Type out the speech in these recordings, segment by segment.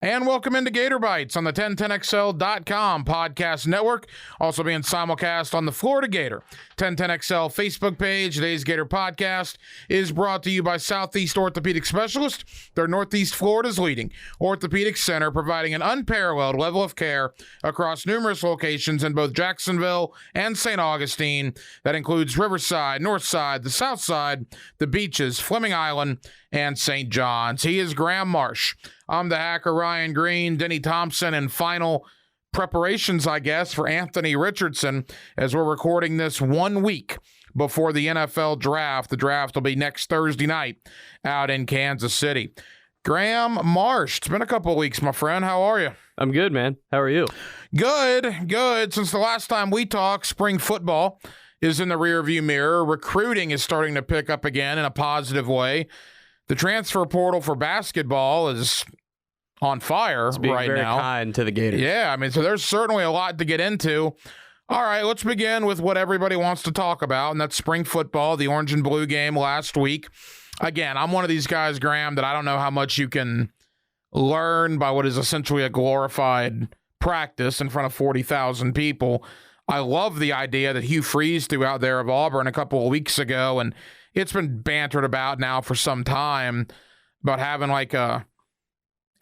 And welcome into Gator Bytes on the 1010XL.com podcast network. Also being simulcast on the Florida Gator 1010XL Facebook page. Today's Gator podcast is brought to you by Southeast Orthopedic Specialists. They're Northeast Florida's leading orthopedic center, providing an unparalleled level of care across numerous locations in both Jacksonville and St. Augustine. That includes Riverside, Northside, the South Side, the beaches, Fleming Island, and St. John's. He is Graham Marsh. I'm the hacker, Ryan Green, Denny Thompson, and final preparations, I guess, for Anthony Richardson as we're recording this 1 week before the NFL draft. The draft will be next Thursday night out in Kansas City. Graham Marsh, it's been a couple of weeks, my friend. How are you? I'm good, man. How are you? Good. Since the last time we talked, spring football is in the rearview mirror. Recruiting is starting to pick up again in a positive way. The transfer portal for basketball is on fire it's being right very now. Kind to the Gators. Yeah, I mean, so there's certainly a lot to get into. All right, let's begin with what everybody wants to talk about, and that's spring football, the orange and blue game last week. Again, I'm one of these guys, Graham, that I don't know how much you can learn by what is essentially a glorified practice in front of 40,000 people. I love the idea that Hugh Freeze threw out there of Auburn a couple of weeks ago, and it's been bantered about now for some time about having like a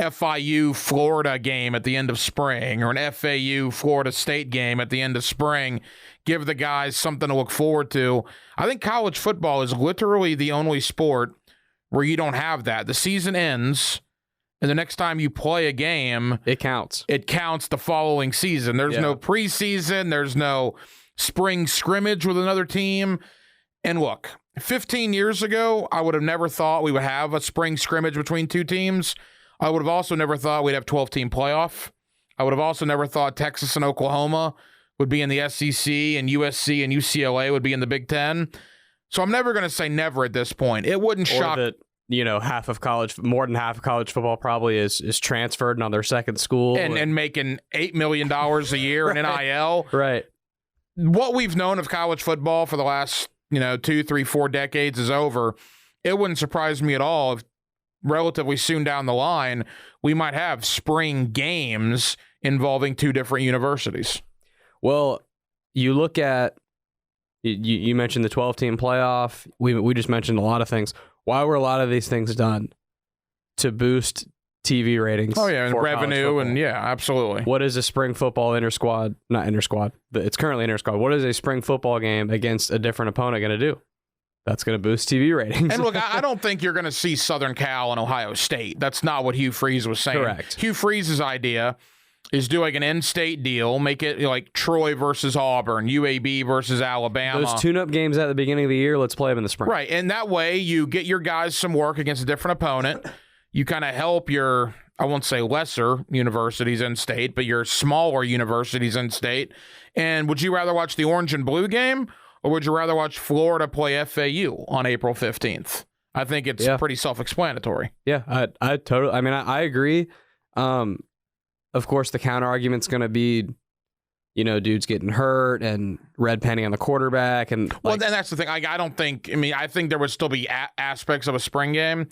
FIU Florida game at the end of spring or an FAU Florida State game at the end of spring. Give the guys something to look forward to. I think college football is literally the only sport where you don't have that. The season ends, and the next time you play a game, it counts. It counts the following season. There's no preseason. There's no spring scrimmage with another team. And look, 15 years ago, I would have never thought we would have a spring scrimmage between two teams. I would have also never thought we'd have 12-team playoff. I would have also never thought Texas and Oklahoma would be in the SEC and USC and UCLA would be in the Big Ten. So I'm never going to say never at this point. It wouldn't shock. That, more than half of college football probably is transferred on their second school. And making $8 million a year in NIL. Right. What we've known of college football for the last 2, 3, 4 decades is over. It wouldn't surprise me at all if relatively soon down the line we might have spring games involving two different universities. Well, you look at you mentioned the 12-team playoff. We just mentioned a lot of things. Why were a lot of these things done? To boost TV ratings. Oh yeah, and revenue, and yeah, absolutely. What is a spring football not inter-squad, it's currently inter-squad. What is a spring football game against a different opponent going to do? That's going to boost TV ratings. And look, I don't think you're going to see Southern Cal and Ohio State. That's not what Hugh Freeze was saying. Correct. Hugh Freeze's idea is doing an in-state deal, make it like Troy versus Auburn, UAB versus Alabama. Those tune-up games at the beginning of the year, let's play them in the spring. Right, and that way you get your guys some work against a different opponent. You kind of help your, I won't say lesser universities in state, but your smaller universities in state. And would you rather watch the orange and blue game, or would you rather watch Florida play FAU on April 15th? I think it's pretty self-explanatory. Yeah, I totally. I mean, I agree. Of course, the counter argument's going to be, dudes getting hurt and red penny on the quarterback, and well, then that's the thing. I don't think. I mean, I think there would still be aspects of a spring game.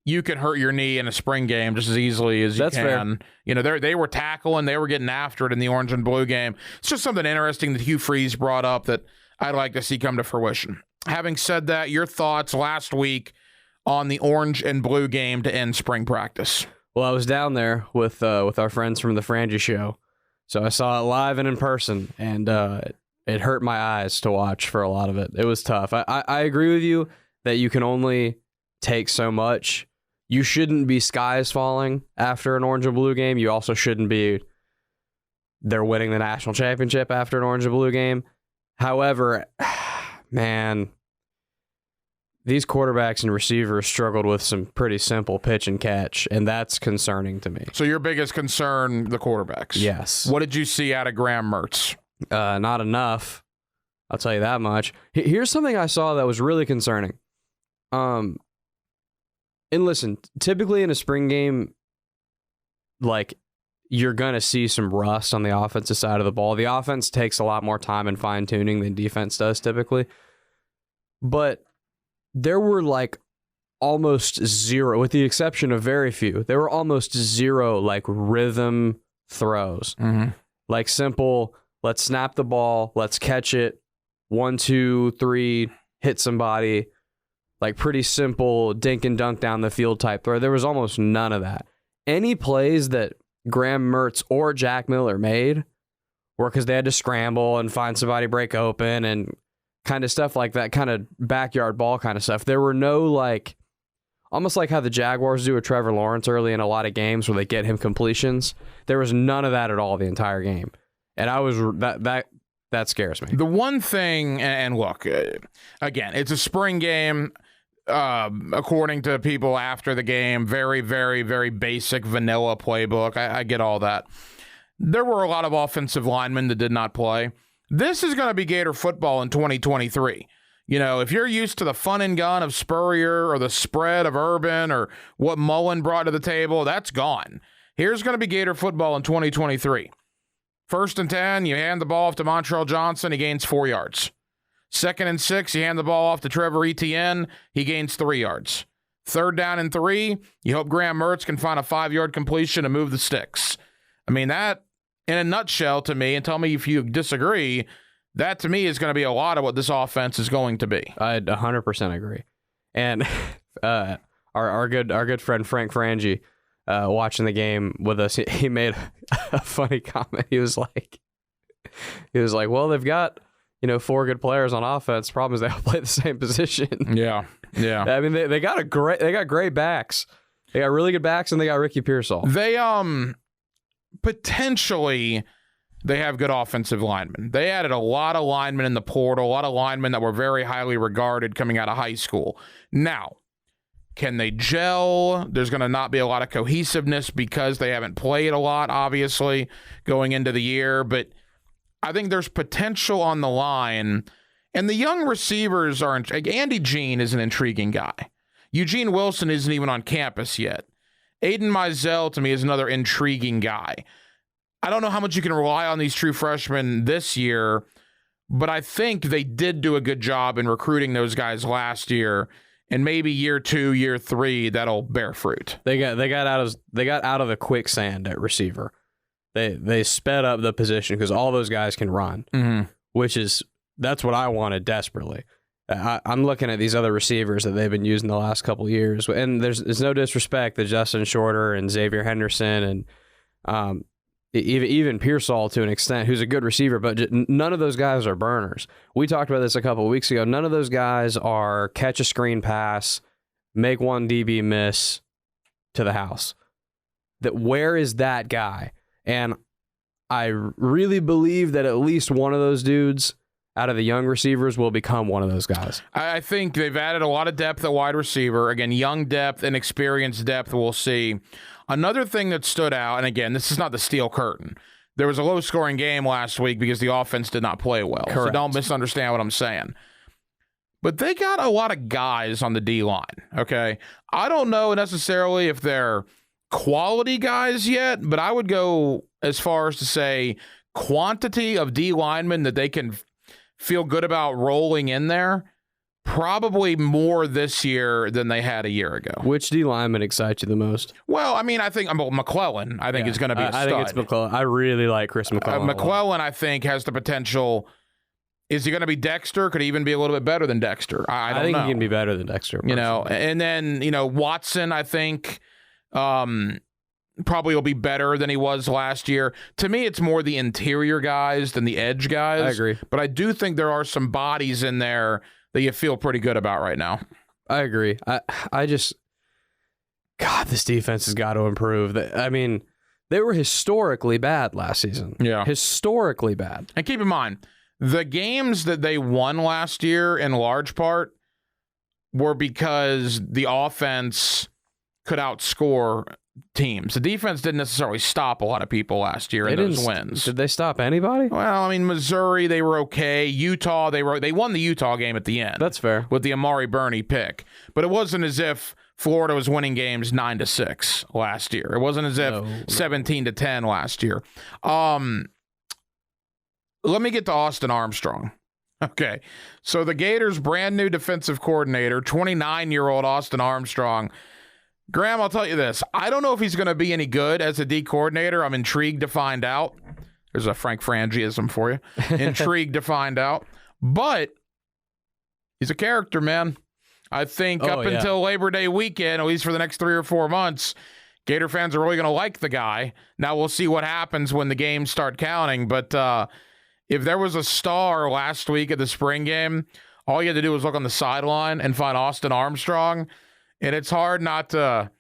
You can hurt your knee in a spring game just as easily as you can. Fair. They were tackling, they were getting after it in the orange and blue game. It's just something interesting that Hugh Freeze brought up that I'd like to see come to fruition. Having said that, your thoughts last week on the orange and blue game to end spring practice? Well, I was down there with our friends from the Frangie Show, so I saw it live and in person, and it hurt my eyes to watch for a lot of it. It was tough. I agree with you that you can only take so much. You shouldn't be skies falling after an orange and blue game. You also shouldn't be they're winning the national championship after an orange and blue game. However, man, these quarterbacks and receivers struggled with some pretty simple pitch and catch, and that's concerning to me. So your biggest concern, the quarterbacks? Yes. What did you see out of Graham Mertz? Not enough. I'll tell you that much. Here's something I saw that was really concerning. And listen, typically in a spring game, like, you're going to see some rust on the offensive side of the ball. The offense takes a lot more time and fine-tuning than defense does typically. But there were like almost zero, with the exception of very few. There were almost zero like rhythm throws, like simple. Let's snap the ball. Let's catch it. 1, 2, 3, hit somebody. Like pretty simple dink and dunk down the field type throw. There was almost none of that. Any plays that Graham Mertz or Jack Miller made were because they had to scramble and find somebody break open and kind of stuff like that, kind of backyard ball kind of stuff. There were no like, almost like how the Jaguars do with Trevor Lawrence early in a lot of games where they get him completions. There was none of that at all the entire game. And I was that scares me. The one thing, and look, again, it's a spring game. According to people after the game, very, very, very basic vanilla playbook. I get all that. There were a lot of offensive linemen that did not play. This is going to be Gator football in 2023. You know, if you're used to the fun and gun of Spurrier or the spread of Urban or what Mullen brought to the table, that's gone. Here's going to be Gator football in 2023. 1st and 10, you hand the ball off to Montrell Johnson, he gains 4 yards. 2nd and 6, you hand the ball off to Trevor Etienne, he gains 3 yards. 3rd down and 3, you hope Graham Mertz can find a 5-yard completion and move the sticks. I mean, that, in a nutshell to me, and tell me if you disagree, that to me is going to be a lot of what this offense is going to be. I 100% agree. And our good friend Frank Frangie, watching the game with us, he made a funny comment. He was like, well, they've got, 4 good players on offense. Problem is they all play the same position. Yeah. I mean, they got great backs. They got really good backs, and they got Ricky Pearsall. They potentially they have good offensive linemen. They added a lot of linemen in the portal, a lot of linemen that were very highly regarded coming out of high school. Now, can they gel? There's going to not be a lot of cohesiveness because they haven't played a lot, obviously, going into the year. But I think there's potential on the line. And the young receivers are – Andy Jean is an intriguing guy. Eugene Wilson isn't even on campus yet. Aiden Mizell, to me, is another intriguing guy. I don't know how much you can rely on these true freshmen this year, but I think they did do a good job in recruiting those guys last year. And maybe year 2, year 3, that'll bear fruit. They got out of the quicksand at receiver. They sped up the position because all those guys can run, that's what I wanted desperately. I'm looking at these other receivers that they've been using the last couple of years, and there's no disrespect to Justin Shorter and Xavier Henderson and even Pearsall to an extent, who's a good receiver, but none of those guys are burners. We talked about this a couple of weeks ago. None of those guys are catch a screen pass, make one DB miss to the house. Where is that guy? And I really believe that at least one of those dudes out of the young receivers will become one of those guys. I think they've added a lot of depth at wide receiver. Again, young depth and experienced depth we'll see. Another thing that stood out, and again, this is not the steel curtain. There was a low-scoring game last week because the offense did not play well. Correct. So don't misunderstand what I'm saying. But they got a lot of guys on the D-line, okay? I don't know necessarily if they're quality guys yet, but I would go as far as to say quantity of D linemen that they can feel good about rolling in there, probably more this year than they had a year ago. Which D lineman excites you the most? Well, I mean, I think McClellan, is going to be a stud. I think it's McClellan. I really like Chris McClellan. McClellan, I think, has the potential. Is he going to be Dexter? Could he even be a little bit better than Dexter? I don't know. I think he can be better than Dexter. And then, Watson, I think, probably will be better than he was last year. To me, it's more the interior guys than the edge guys. I agree. But I do think there are some bodies in there that you feel pretty good about right now. I agree. I just, God, this defense has got to improve. I mean, they were historically bad last season. Yeah. Historically bad. And keep in mind, the games that they won last year in large part were because the offense could outscore teams. The defense didn't necessarily stop a lot of people last year in those wins. Did they stop anybody? Well, I mean, Missouri, they were okay. Utah, they won the Utah game at the end. That's fair. With the Amari Burney pick. But it wasn't as if Florida was winning games 9-6 last year. It wasn't as if 17-10 last year. Let me get to Austin Armstrong. Okay. So the Gators' brand new defensive coordinator, 29-year-old Austin Armstrong. Graham, I'll tell you this. I don't know if he's going to be any good as a D coordinator. I'm intrigued to find out. There's a Frank Frangiism for you. Intrigued to find out. But he's a character, man. I think until Labor Day weekend, at least for the next 3 or 4 months, Gator fans are really going to like the guy. Now we'll see what happens when the games start counting. But if there was a star last week at the spring game, all you had to do was look on the sideline and find Austin Armstrong. And it's hard not to,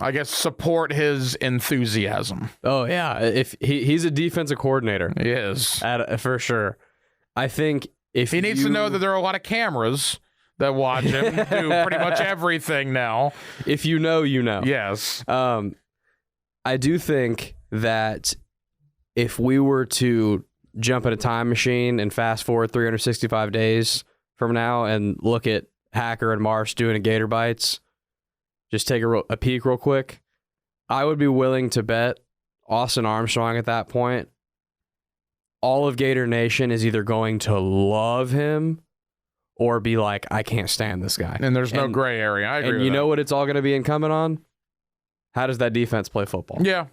I guess, support his enthusiasm. Oh, yeah. If he's a defensive coordinator. He is. For sure. I think if he needs to know that there are a lot of cameras that watch him do pretty much everything now. If you know, you know. Yes. I do think that if we were to jump in a time machine and fast forward 365 days from now and look at Hacker and Marsh doing a Gator Bytes, just take a peek real quick, I would be willing to bet Austin Armstrong at that point, all of Gator Nation is either going to love him or be like, I can't stand this guy. And there's no gray area. I agree. And you know what it's all going to be incumbent on? How does that defense play football? Yeah.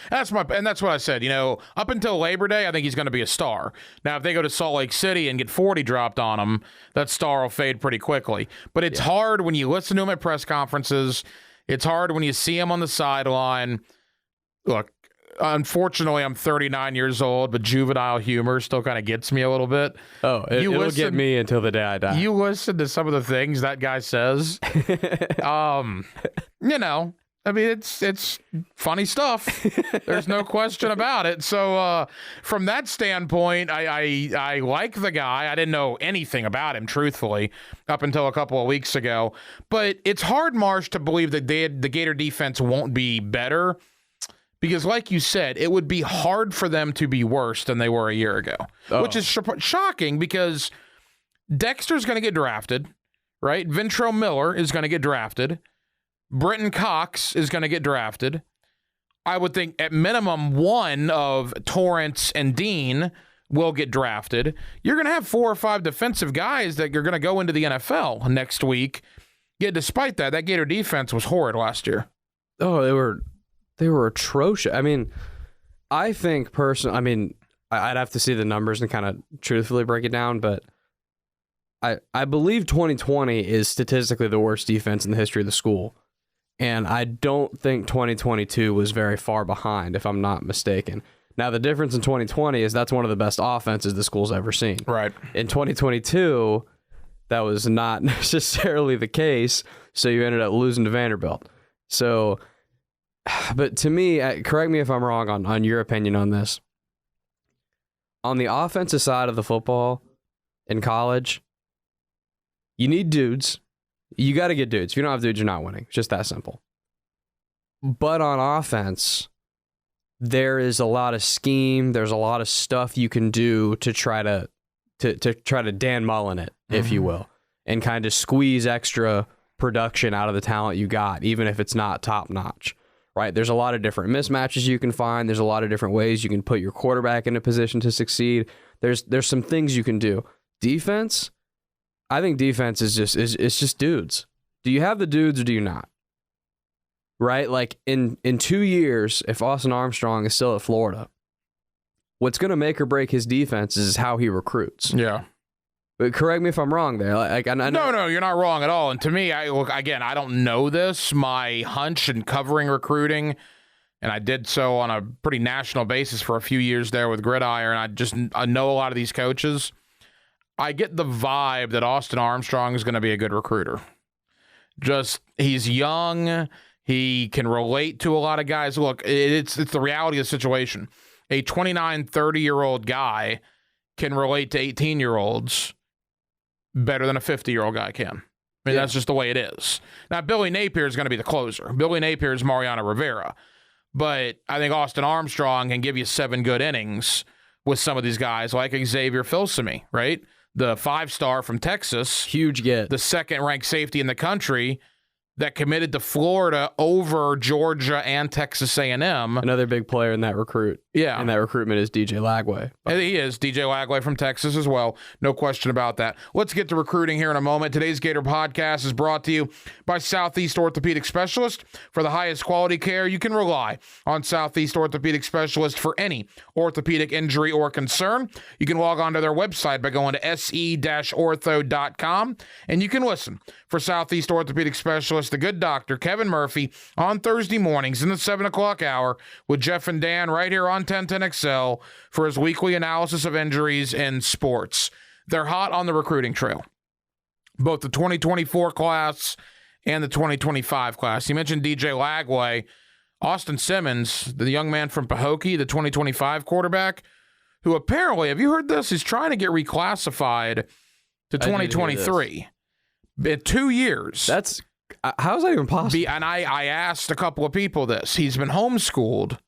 That's what I said. You know, up until Labor Day, I think he's going to be a star. Now, if they go to Salt Lake City and get 40 dropped on him, that star will fade pretty quickly. But it's hard when you listen to him at press conferences. It's hard when you see him on the sideline. Look, unfortunately, I'm 39 years old, but juvenile humor still kind of gets me a little bit. Oh, it'll get me until the day I die. You listen to some of the things that guy says. You know, I mean, it's funny stuff. There's no question about it. So from that standpoint, I like the guy. I didn't know anything about him, truthfully, up until a couple of weeks ago. But it's hard, Marsh, to believe that the Gator defense won't be better. Because like you said, it would be hard for them to be worse than they were a year ago, which is shocking because Dexter's going to get drafted, right? Ventrell Miller is going to get drafted. Brenton Cox is going to get drafted. I would think at minimum one of Torrance and Dean will get drafted. You're going to have 4 or 5 defensive guys that are going to go into the NFL next week. Yet despite that Gator defense was horrid last year. Oh, they were atrocious. I mean, I think personally, I'd have to see the numbers and kind of truthfully break it down, but I believe 2020 is statistically the worst defense in the history of the school. And I don't think 2022 was very far behind, if I'm not mistaken. Now, the difference in 2020 is that's one of the best offenses the school's ever seen. Right. In 2022, that was not necessarily the case, so you ended up losing to Vanderbilt. So, but to me, correct me if I'm wrong on your opinion on this. On the offensive side of the football in college, you need dudes. You got to get dudes. If you don't have dudes, you're not winning. It's just that simple. But on offense, there is a lot of scheme. There's a lot of stuff you can do to try to Dan Mullen it, if you will, and kind of squeeze extra production out of the talent you got, even if it's not top notch. Right? There's a lot of different mismatches you can find. There's a lot of different ways you can put your quarterback in a position to succeed. There's some things you can do. Defense, I think defense is just dudes. Do you have the dudes or do you not? Right? Like in 2 years, if Austin Armstrong is still at Florida, what's going to make or break his defense is how he recruits. Yeah. But correct me if I'm wrong there. No, you're not wrong at all. And to me, I don't know this. My hunch in covering recruiting, and I did so on a pretty national basis for a few years there with Gridiron. I know a lot of these coaches. I get the vibe that Austin Armstrong is going to be a good recruiter. He's young. He can relate to a lot of guys. Look, it's the reality of the situation. A 29, 30-year-old guy can relate to 18-year-olds better than a 50-year-old guy can. I mean, that's just the way it is. Now, Billy Napier is going to be the closer. Billy Napier is Mariano Rivera. But I think Austin Armstrong can give you 7 good innings with some of these guys like Xavier Filsaime, right? The 5-star from Texas. Huge get. The second-ranked safety in the country. that committed to Florida over Georgia and Texas A&M. Another big player in that recruit. Yeah. And that recruitment is DJ Lagway. And he is. DJ Lagway from Texas as well. No question about that. Let's get to recruiting here in a moment. Today's Gator Podcast is brought to you by Southeast Orthopedic Specialists. For the highest quality care, you can rely on Southeast Orthopedic Specialists for any orthopedic injury or concern. You can log on to their website by going to se-ortho.com, and you can listen for Southeast Orthopedic Specialists, the good doctor, Kevin Murphy, on Thursday mornings in the 7 o'clock hour with Jeff and Dan right here on 1010XL for his weekly analysis of injuries in sports. They're hot on the recruiting trail, both the 2024 class and the 2025 class. You mentioned DJ Lagway. Austin Simmons, the young man from Pahokee, the 2025 quarterback, who apparently, have you heard this? He's trying to get reclassified to 2023. 2 years. That's how's that even possible? And I asked a couple of people this. He's been homeschooled,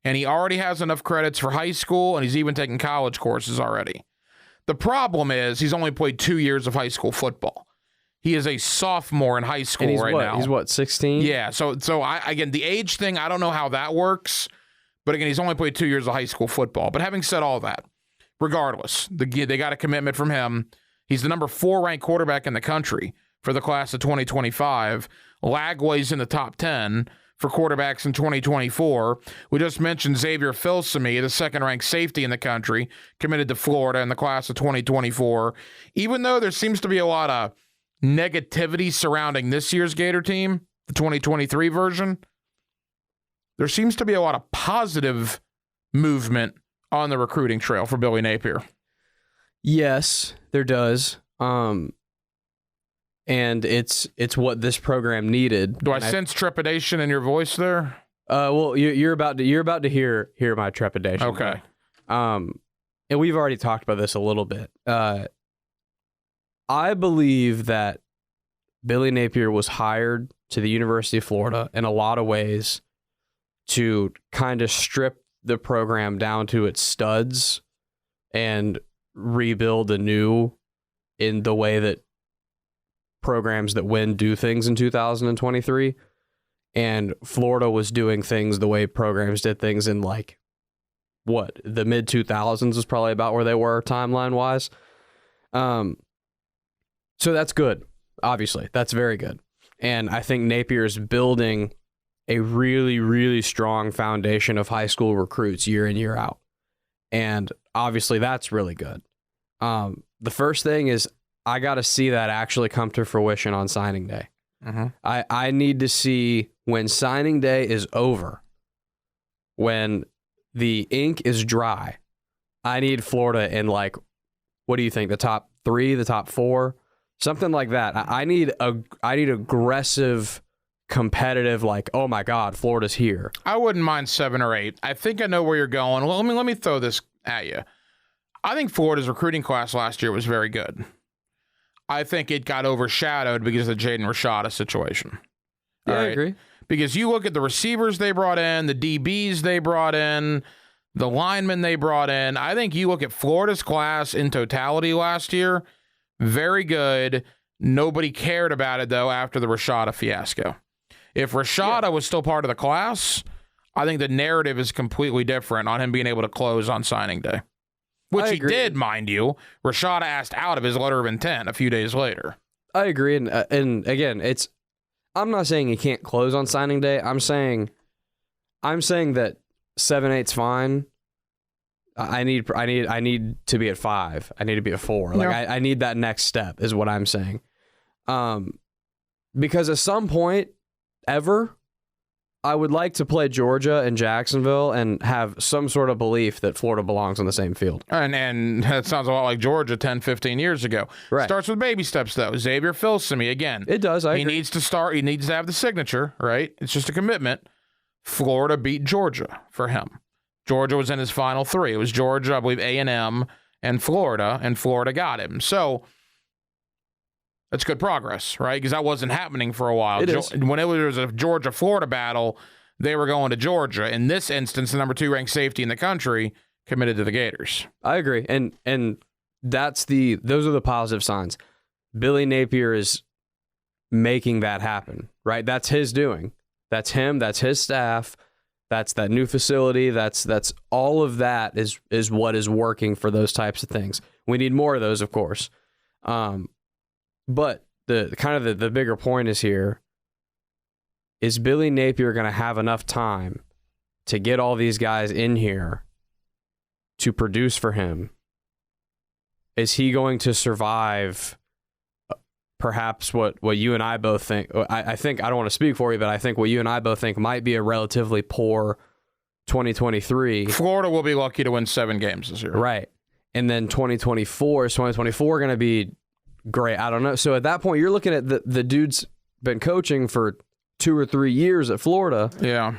and he already has enough credits for high school, and he's even taken college courses already. The problem is he's only played 2 years of high school football. He is a sophomore in high school now. He's what, 16? Yeah. So again, the age thing, I don't know how that works, but again, he's only played 2 years of high school football. But having said all that, regardless, they got a commitment from him. He's the number 4 ranked quarterback in the country for the class of 2025. Lagway's in the top 10 for quarterbacks in 2024. We just mentioned Xavier Filsaime, the second-ranked safety in the country, committed to Florida in the class of 2024. Even though there seems to be a lot of negativity surrounding this year's Gator team, the 2023 version, there seems to be a lot of positive movement on the recruiting trail for Billy Napier. Yes, there does. And it's what this program needed. Do I sense trepidation in your voice there? Well, you're about to hear my trepidation. Okay. And we've already talked about this a little bit. I believe that Billy Napier was hired to the University of Florida in a lot of ways to kind of strip the program down to its studs and rebuild anew in the way that programs that win do things in 2023. And Florida was doing things the way programs did things in the mid 2000s is probably about where they were timeline wise. So that's good. Obviously, that's very good. And I think Napier is building a really, really strong foundation of high school recruits year in, year out. And obviously that's really good. The first thing is I got to see that actually come to fruition on signing day. Mm-hmm. I need to see when signing day is over, when the ink is dry, I need Florida in what do you think? The top 3, the top 4, something like that. I need aggressive, competitive, oh my God, Florida's here. I wouldn't mind 7 or 8. I think I know where you're going. Well, let me throw this at you. I think Florida's recruiting class last year was very good. I think it got overshadowed because of the Jaden Rashada situation. Yeah, I agree. Because you look at the receivers they brought in, the DBs they brought in, the linemen they brought in. I think you look at Florida's class in totality last year, very good. Nobody cared about it, though, after the Rashada fiasco. If Rashada was still part of the class, I think the narrative is completely different on him being able to close on signing day. Which he did, mind you. Rashada asked out of his letter of intent a few days later. I agree. And again, I'm not saying he can't close on signing day. I'm saying that 7-8's fine. I need to be at 5. I need to be at 4. I need that next step is what I'm saying. Because at some point ever, I would like to play Georgia and Jacksonville and have some sort of belief that Florida belongs on the same field. And that sounds a lot like Georgia 10, 15 years ago. Right. Starts with baby steps, though. Xavier Filsaime, again. It does. I agree. Needs to start. He needs to have the signature, right? It's just a commitment. Florida beat Georgia for him. Georgia was in his final 3. It was Georgia, I believe, A&M, and Florida got him. So that's good progress, right? Because that wasn't happening for a while. It is. When it was a Georgia-Florida battle, they were going to Georgia. In this instance, the number 2 ranked safety in the country committed to the Gators. I agree. And those are the positive signs. Billy Napier is making that happen, right? That's his doing. That's him. That's his staff. That's that new facility. That's all of that is what is working for those types of things. We need more of those, of course. But the bigger point is Billy Napier going to have enough time to get all these guys in here to produce for him? Is he going to survive perhaps what you and I both think? I think, I don't want to speak for you, but I think what you and I both think might be a relatively poor 2023. Florida will be lucky to win 7 games this year. Right. And then 2024 going to be great? I don't know. So at that point, you're looking at the dude's been coaching for 2 or 3 years at Florida. Yeah.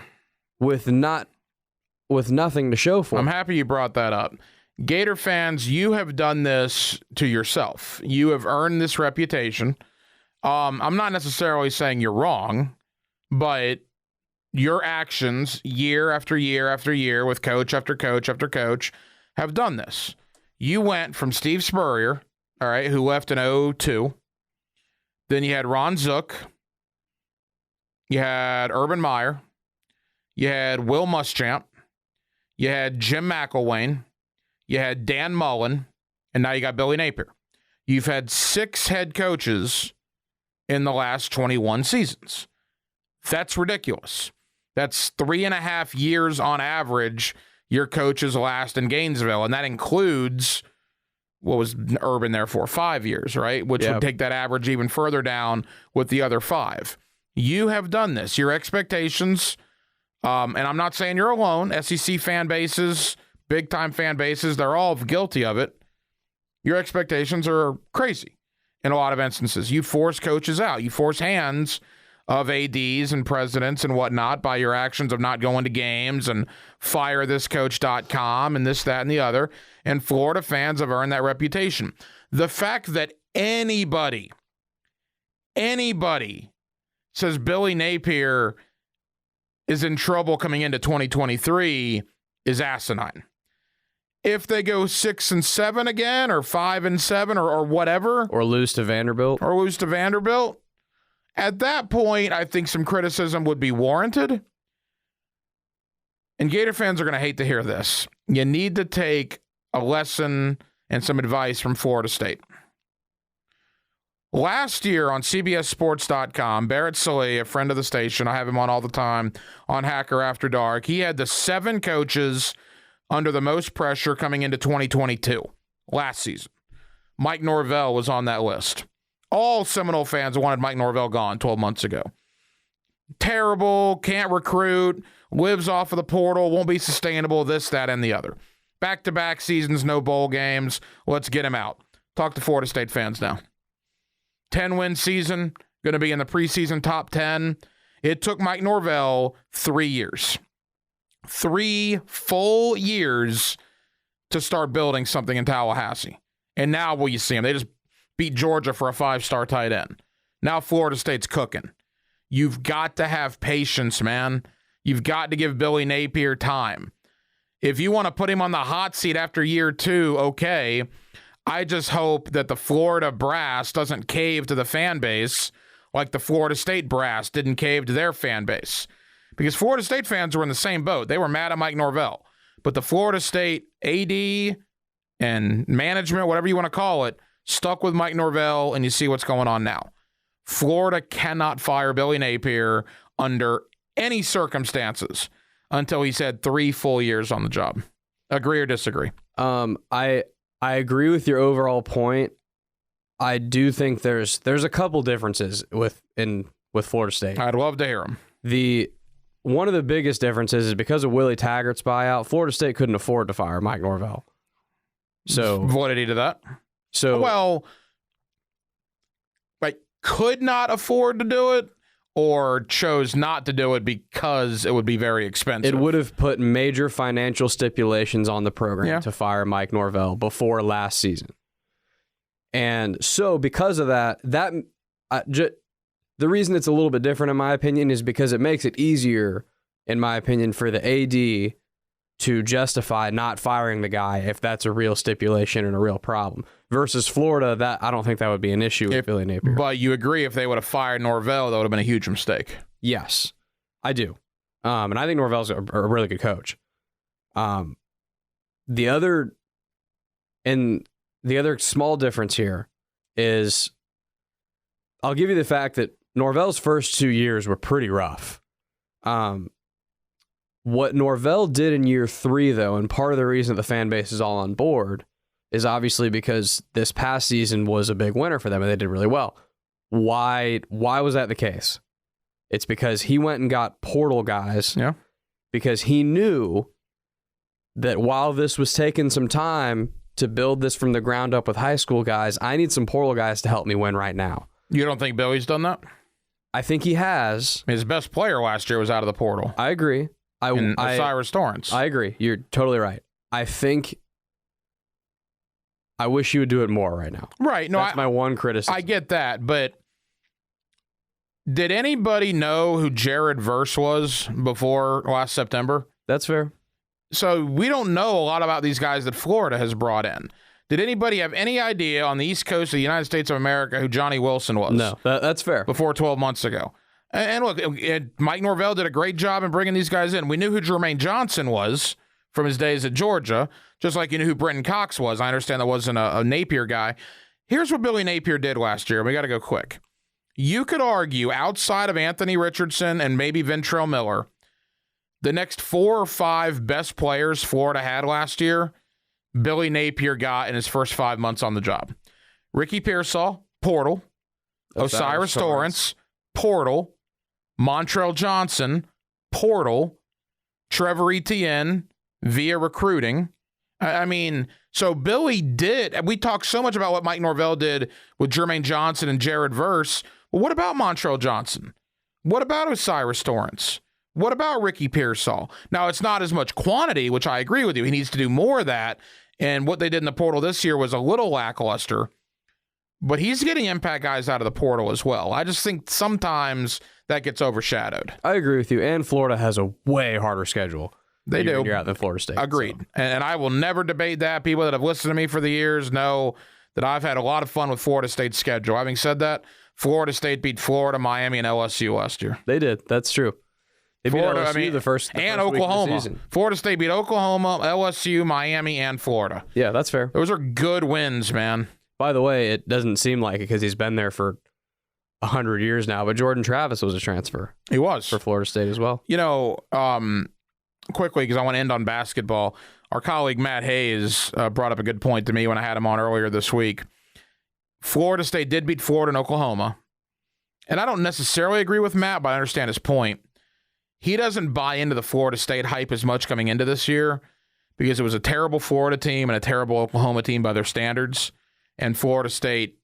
With nothing to show for it. I'm happy you brought that up. Gator fans, you have done this to yourself. You have earned this reputation. I'm not necessarily saying you're wrong, but your actions year after year after year with coach after coach after coach have done this. You went from Steve Spurrier, all right, who left in 2002. Then you had Ron Zook. You had Urban Meyer. You had Will Muschamp. You had Jim McElwain. You had Dan Mullen. And now you got Billy Napier. You've had 6 head coaches in the last 21 seasons. That's ridiculous. That's 3.5 years on average your coaches last in Gainesville. And that includes, what was Urban there for? 5 years, right? Which would take that average even further down with the other 5. You have done this. Your expectations, and I'm not saying you're alone, SEC fan bases, big-time fan bases, they're all guilty of it. Your expectations are crazy in a lot of instances. You force coaches out. You force hands of ADs and presidents and whatnot by your actions of not going to games and firethiscoach.com and this, that, and the other. And Florida fans have earned that reputation. The fact that anybody says Billy Napier is in trouble coming into 2023 is asinine. If they go 6-7 again, or 5-7, or whatever, or lose to Vanderbilt, at that point, I think some criticism would be warranted. And Gator fans are going to hate to hear this. You need to take a lesson and some advice from Florida State. Last year on CBSSports.com, Barrett Sallee, a friend of the station, I have him on all the time on Hacker After Dark, he had the 7 coaches under the most pressure coming into 2022 last season. Mike Norvell was on that list. All Seminole fans wanted Mike Norvell gone 12 months ago. Terrible, can't recruit, lives off of the portal, won't be sustainable, this, that, and the other. Back-to-back seasons, no bowl games. Let's get him out. Talk to Florida State fans now. 10-win season, going to be in the preseason top 10. It took Mike Norvell 3 years. 3 full years to start building something in Tallahassee. And now will you see him? They just beat Georgia for a 5-star tight end. Now Florida State's cooking. You've got to have patience, man. You've got to give Billy Napier time. If you want to put him on the hot seat after year 2, okay. I just hope that the Florida brass doesn't cave to the fan base like the Florida State brass didn't cave to their fan base. Because Florida State fans were in the same boat. They were mad at Mike Norvell. But the Florida State AD and management, whatever you want to call it, stuck with Mike Norvell, and you see what's going on now. Florida cannot fire Billy Napier under any circumstances until he's had 3 full years on the job. Agree or disagree? I agree with your overall point. I do think there's a couple differences with Florida State. I'd love to hear them. One of the biggest differences is because of Willie Taggart's buyout, Florida State couldn't afford to fire Mike Norvell. So validity to that. So well, like could not afford to do it, or chose not to do it because it would be very expensive. It would have put major financial stipulations on the program to fire Mike Norvell before last season. And so because of that, the reason it's a little bit different, in my opinion, is because it makes it easier, in my opinion, for the AD to justify not firing the guy if that's a real stipulation and a real problem. Versus Florida, that I don't think that would be an issue with Billy Napier. But you agree if they would have fired Norvell, that would have been a huge mistake. Yes, I do. And I think Norvell's a really good coach. The other small difference here is I'll give you the fact that Norvell's first 2 years were pretty rough. What Norvell did in year 3, though, and part of the reason the fan base is all on board, is obviously because this past season was a big winner for them and they did really well. Why was that the case? It's because he went and got portal guys. Yeah. Because he knew that while this was taking some time to build this from the ground up with high school guys, I need some portal guys to help me win right now. You don't think Billy's done that? I think he has. His best player last year was out of the portal. I agree. Osiris Torrance. I agree. You're totally right. I wish you would do it more right now. Right. No, that's my one criticism. I get that, but did anybody know who Jared Verse was before last September? That's fair. So we don't know a lot about these guys that Florida has brought in. Did anybody have any idea on the East Coast of the United States of America who Johnny Wilson was? No, that's fair. Before 12 months ago. And look, Mike Norvell did a great job in bringing these guys in. We knew who Jermaine Johnson was from his days at Georgia, just like you knew who Brenton Cox was. I understand that wasn't a Napier guy. Here's what Billy Napier did last year. We got to go quick. You could argue outside of Anthony Richardson and maybe Ventrell Miller, the next 4 or 5 best players Florida had last year, Billy Napier got in his first 5 months on the job. Ricky Pearsall, portal. Osiris Torrance, portal. Montrell Johnson, portal. Trevor Etienne, via recruiting. I mean, so Billy did, and we talked so much about what Mike Norvell did with Jermaine Johnson and Jared Verse. Well, what about Montrell Johnson? What about Osiris Torrance? What about Ricky Pearsall? Now, it's not as much quantity, which I agree with you. He needs to do more of that. And what they did in the portal this year was a little lackluster. But he's getting impact guys out of the portal as well. I just think sometimes that gets overshadowed. I agree with you. And Florida has a way harder schedule. They do. You're out than Florida State. Agreed. So. And I will never debate that. People that have listened to me for the years know that I've had a lot of fun with Florida State's schedule. Having said that, Florida State beat Florida, Miami, and LSU last year. They did. That's true. They beat Florida, LSU the first and week Oklahoma. of the season. Florida State beat Oklahoma, LSU, Miami, and Florida. Yeah, that's fair. Those are good wins, man. By the way, it doesn't seem like it because he's been there for 100 years now, but Jordan Travis was a transfer. He was. For Florida State as well. You know, quickly, because I want to end on basketball, our colleague Matt Hayes brought up a good point to me when I had him on earlier this week. Florida State did beat Florida and Oklahoma. And I don't necessarily agree with Matt, but I understand his point. He doesn't buy into the Florida State hype as much coming into this year because it was a terrible Florida team and a terrible Oklahoma team by their standards, and Florida State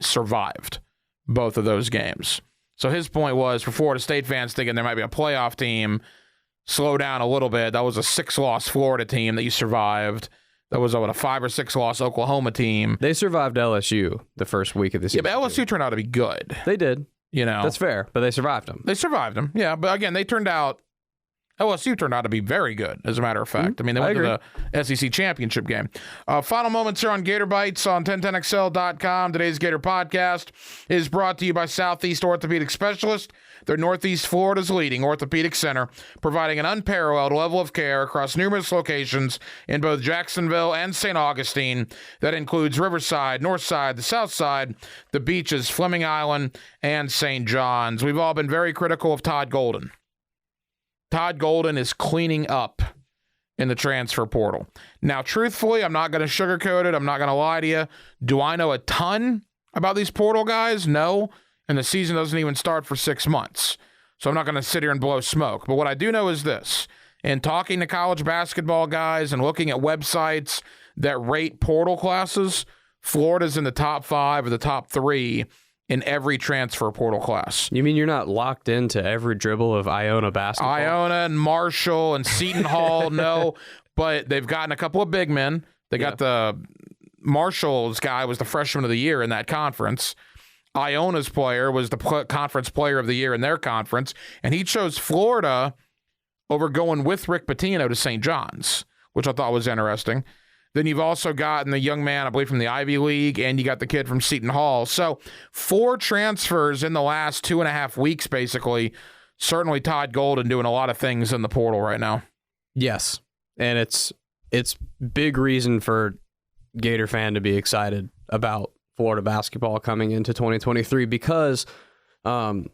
survived both of those games. So his point was, for Florida State fans thinking there might be a playoff team, slow down a little bit. That was a 6-loss Florida team that you survived. That was a 5 or 6-loss Oklahoma team. They survived LSU the first week of the season. Yeah, but LSU turned out to be good. They did. You know, that's fair, but they survived them. They survived them, yeah. But again, LSU turned out to be very good, as a matter of fact. I mean, they went to the SEC championship game. Final moments here on Gator Bytes on 1010XL.com. Today's Gator podcast is brought to you by Southeast Orthopedic Specialists. They're Northeast Florida's leading orthopedic center, providing an unparalleled level of care across numerous locations in both Jacksonville and St. Augustine. That includes Riverside, Northside, the South Side, the beaches, Fleming Island, and St. John's. We've all been very critical of Todd Golden. Todd Golden is cleaning up in the transfer portal. Now, truthfully, I'm not going to sugarcoat it. I'm not going to lie to you. Do I know a ton about these portal guys? No. And the season doesn't even start for 6 months. So I'm not going to sit here and blow smoke. But what I do know is this. In talking to college basketball guys and looking at websites that rate portal classes, Florida's in the top 5 or the top 3 in every transfer portal class. You mean you're not locked into every dribble of Iona basketball? Iona and Marshall and Seton Hall, no. But they've gotten a couple of big men. They got the Marshall's guy was the freshman of the year in that conference. Iona's player was the conference player of the year in their conference. And he chose Florida over going with Rick Pitino to St. John's, which I thought was interesting. Then you've also gotten the young man, I believe, from the Ivy League, and you got the kid from Seton Hall. So 4 transfers in the last 2.5 weeks, basically. Certainly Todd Golden doing a lot of things in the portal right now. Yes, and it's big reason for Gator fan to be excited about Florida basketball coming into 2023 because our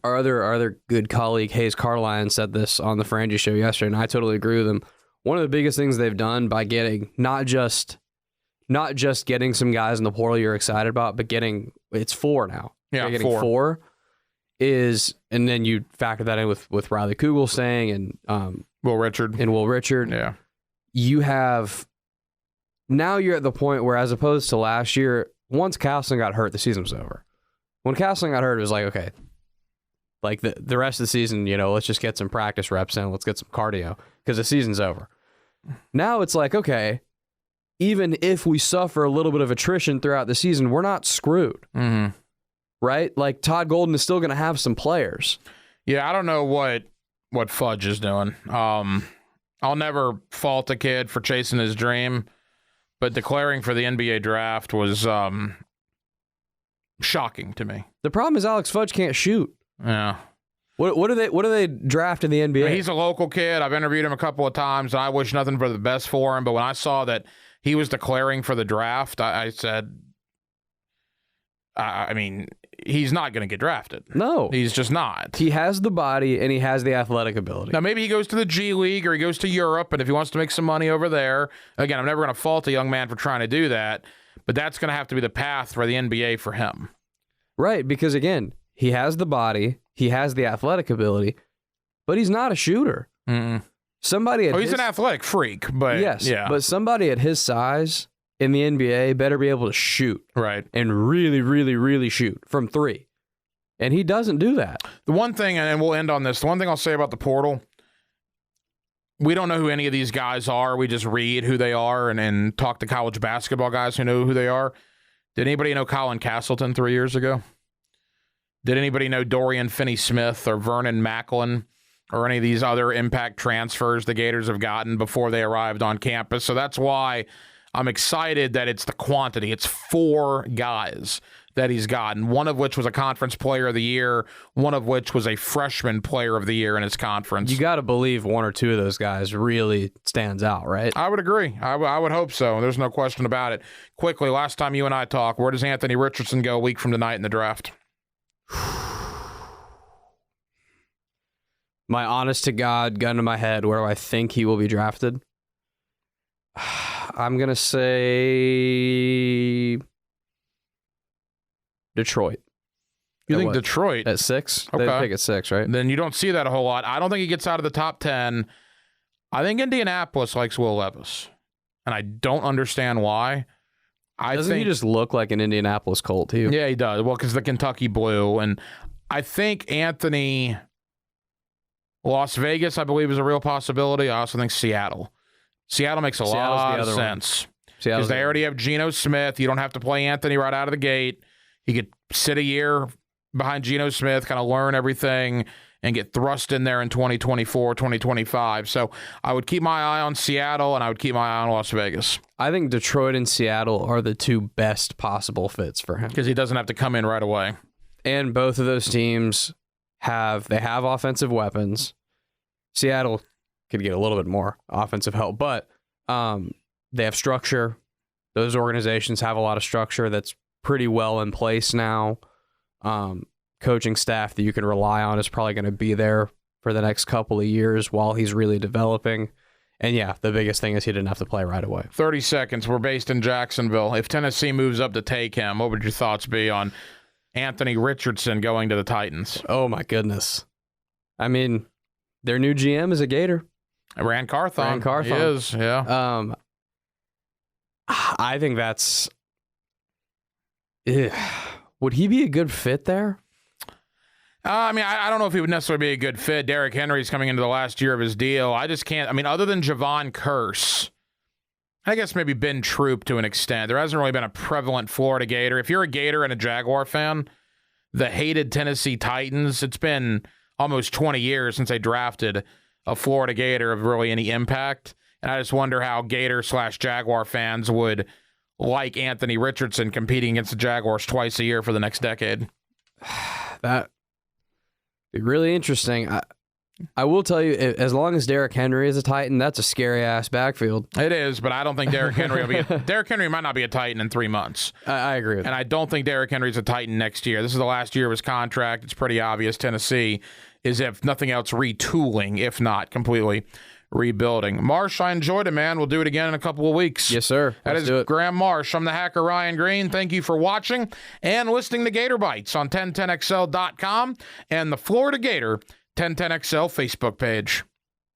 other good colleague Hayes Carline said this on the Frangie show yesterday, and I totally agree with him. One of the biggest things they've done by getting not just getting some guys in the portal you're excited about, but it's 4 now. Yeah, getting 4 is, and then you factor that in with Riley Kugel staying and Will Richard. Yeah. You have, now you're at the point where, as opposed to last year, once Castleton got hurt, the season was over. When Castleton got hurt, it was like, okay, like the rest of the season, let's just get some practice reps in, let's get some cardio, because the season's over. Now it's like, okay, even if we suffer a little bit of attrition throughout the season, we're not screwed. Mm-hmm. Right? Like, Todd Golden is still going to have some players. Yeah, I don't know what Fudge is doing. I'll never fault a kid for chasing his dream, but declaring for the NBA draft was shocking to me. The problem is Alex Fudge can't shoot. Yeah. What do they draft in the NBA? I mean, he's a local kid. I've interviewed him a couple of times, and I wish nothing but the best for him. But when I saw that he was declaring for the draft, I said, I mean, he's not going to get drafted. No. He's just not. He has the body, and he has the athletic ability. Now, maybe he goes to the G League or he goes to Europe, and if he wants to make some money over there, again, I'm never going to fault a young man for trying to do that, but that's going to have to be the path for the NBA for him. Right, because, again, he has the body, he has the athletic ability, but he's not a shooter. Mm-mm. He's an athletic freak, but yes, yeah. But somebody at his size in the NBA better be able to shoot. Right. And really, really, really shoot from 3. And he doesn't do that. The one thing, and we'll end on this, the one thing I'll say about the portal, we don't know who any of these guys are. We just read who they are and talk to college basketball guys who know who they are. Did anybody know Colin Castleton 3 years ago? Did anybody know Dorian Finney-Smith or Vernon Macklin or any of these other impact transfers the Gators have gotten before they arrived on campus? So that's why I'm excited that it's the quantity. It's 4 guys that he's gotten, one of which was a conference player of the year, one of which was a freshman player of the year in his conference. You got to believe 1 or 2 of those guys really stands out, right? I would agree. I would hope so. There's no question about it. Quickly, last time you and I talked, where does Anthony Richardson go a week from tonight in the draft? My honest to God, gun to my head, where do I think he will be drafted? I'm going to say Detroit. You think Detroit? At 6? Okay. They pick at 6, right? Then you don't see that a whole lot. I don't think he gets out of the top 10. I think Indianapolis likes Will Levis, and I don't understand why. Doesn't he just look like an Indianapolis Colt, too? Yeah, he does. Well, because the Kentucky Blue. And I think Anthony, Las Vegas, I believe, is a real possibility. I also think Seattle. Seattle makes a lot of sense. Because they already have Geno Smith. You don't have to play Anthony right out of the gate. He could sit a year behind Geno Smith, kind of learn everything, and get thrust in there in 2024, 2025. So I would keep my eye on Seattle, and I would keep my eye on Las Vegas. I think Detroit and Seattle are the 2 best possible fits for him. Because he doesn't have to come in right away. And both of those teams have offensive weapons. Seattle could get a little bit more offensive help, but they have structure. Those organizations have a lot of structure that's pretty well in place now. Coaching staff that you can rely on is probably going to be there for the next couple of years while he's really developing. And yeah, the biggest thing is he didn't have to play right away. 30 seconds. We're based in Jacksonville. If Tennessee moves up to take him, what would your thoughts be on Anthony Richardson going to the Titans? Oh, my goodness. I mean, their new GM is a Gator. Rand Carthon. He is, yeah. I think that's... Would he be a good fit there? I mean, I don't know if he would necessarily be a good fit. Derrick Henry's coming into the last year of his deal. I just can't. I mean, other than Javon Curse, I guess maybe Ben Troop to an extent. There hasn't really been a prevalent Florida Gator. If you're a Gator and a Jaguar fan, the hated Tennessee Titans, it's been almost 20 years since they drafted a Florida Gator of really any impact. And I just wonder how Gator/Jaguar fans would like Anthony Richardson competing against the Jaguars twice a year for the next decade. That be really interesting. I will tell you, as long as Derrick Henry is a Titan, that's a scary ass backfield. It is, but I don't think Derrick Henry will be. Derrick Henry might not be a Titan in 3 months. I agree with that. And I don't think Derrick Henry's a Titan next year. This is the last year of his contract. It's pretty obvious Tennessee is, if nothing else, retooling, if not completely rebuilding. Marsh, I enjoyed it, man. We'll do it again in a couple of weeks. Yes, sir. That is Graham Marsh. I'm the hacker Ryan Green. Thank you for watching and listening to Gator Bytes on 1010XL.com and the Florida Gator 1010XL Facebook page.